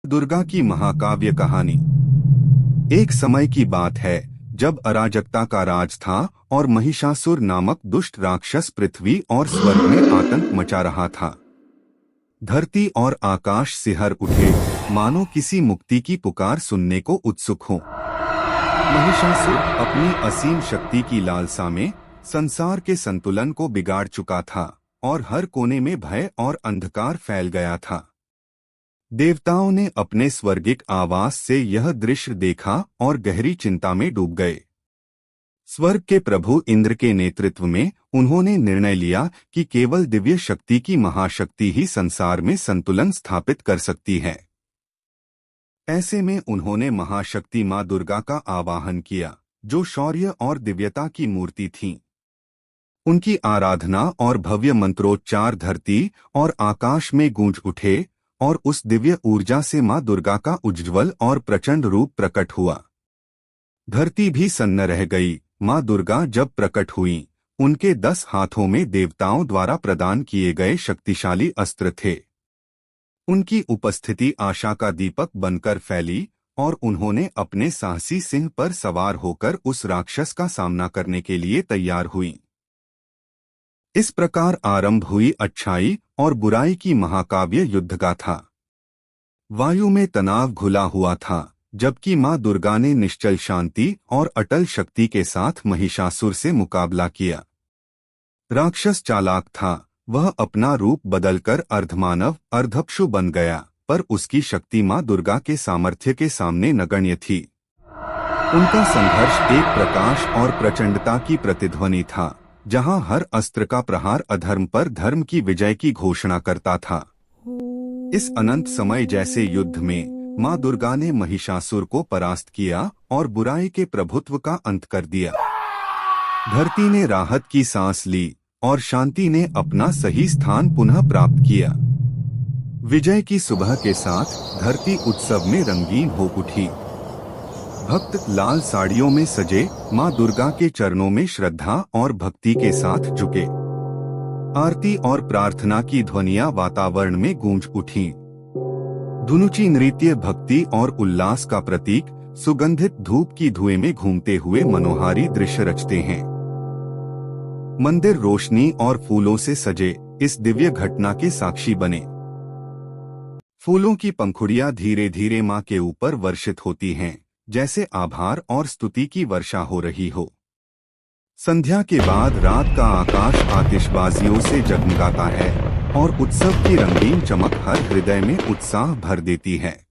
दुर्गा की महाकाव्य कहानी। एक समय की बात है जब अराजकता का राज था और महिषासुर नामक दुष्ट राक्षस पृथ्वी और स्वर्ग में आतंक मचा रहा था। धरती और आकाश सिहर उठे, मानो किसी मुक्ति की पुकार सुनने को उत्सुक हो। महिषासुर अपनी असीम शक्ति की लालसा में संसार के संतुलन को बिगाड़ चुका था और हर कोने में भय और अंधकार फैल गया था। देवताओं ने अपने स्वर्गिक आवास से यह दृश्य देखा और गहरी चिंता में डूब गए। स्वर्ग के प्रभु इंद्र के नेतृत्व में उन्होंने निर्णय लिया कि केवल दिव्य शक्ति की महाशक्ति ही संसार में संतुलन स्थापित कर सकती है। ऐसे में उन्होंने महाशक्ति मां दुर्गा का आवाहन किया, जो शौर्य और दिव्यता की मूर्ति थीं। उनकी आराधना और भव्य मंत्रोच्चार धरती और आकाश में गूंज उठे और उस दिव्य ऊर्जा से मां दुर्गा का उज्ज्वल और प्रचंड रूप प्रकट हुआ। धरती भी सन्न रह गई। मां दुर्गा जब प्रकट हुई, उनके 10 हाथों में देवताओं द्वारा प्रदान किए गए शक्तिशाली अस्त्र थे। उनकी उपस्थिति आशा का दीपक बनकर फैली और उन्होंने अपने साहसी सिंह पर सवार होकर उस राक्षस का सामना करने के लिए तैयार हुई। इस प्रकार आरंभ हुई अच्छाई और बुराई की महाकाव्य युद्ध गाथा। वायु में तनाव घुला हुआ था, जबकि मां दुर्गा ने निश्चल शांति और अटल शक्ति के साथ महिषासुर से मुकाबला किया। राक्षस चालाक था, वह अपना रूप बदलकर अर्धमानव अर्धपशु बन गया, पर उसकी शक्ति मां दुर्गा के सामर्थ्य के सामने नगण्य थी। उनका संघर्ष एक प्रकाश और प्रचंडता की प्रतिध्वनि था, जहां हर अस्त्र का प्रहार अधर्म पर धर्म की विजय की घोषणा करता था। इस अनंत समय जैसे युद्ध में मां दुर्गा ने महिषासुर को परास्त किया और बुराई के प्रभुत्व का अंत कर दिया। धरती ने राहत की सांस ली और शांति ने अपना सही स्थान पुनः प्राप्त किया। विजय की सुबह के साथ धरती उत्सव में रंगीन हो उठी। भक्त लाल साड़ियों में सजे मां दुर्गा के चरणों में श्रद्धा और भक्ति के साथ झुके। आरती और प्रार्थना की ध्वनियां वातावरण में गूंज उठीं। धुनुची नृत्य भक्ति और उल्लास का प्रतीक सुगंधित धूप की धुएं में घूमते हुए मनोहारी दृश्य रचते हैं। मंदिर रोशनी और फूलों से सजे इस दिव्य घटना के साक्षी बने। फूलों की पंखुड़ियां धीरे धीरे मां के ऊपर वर्षित होती हैं, जैसे आभार और स्तुति की वर्षा हो रही हो। संध्या के बाद रात का आकाश आतिशबाजियों से जगमगाता है और उत्सव की रंगीन चमक हर हृदय में उत्साह भर देती है।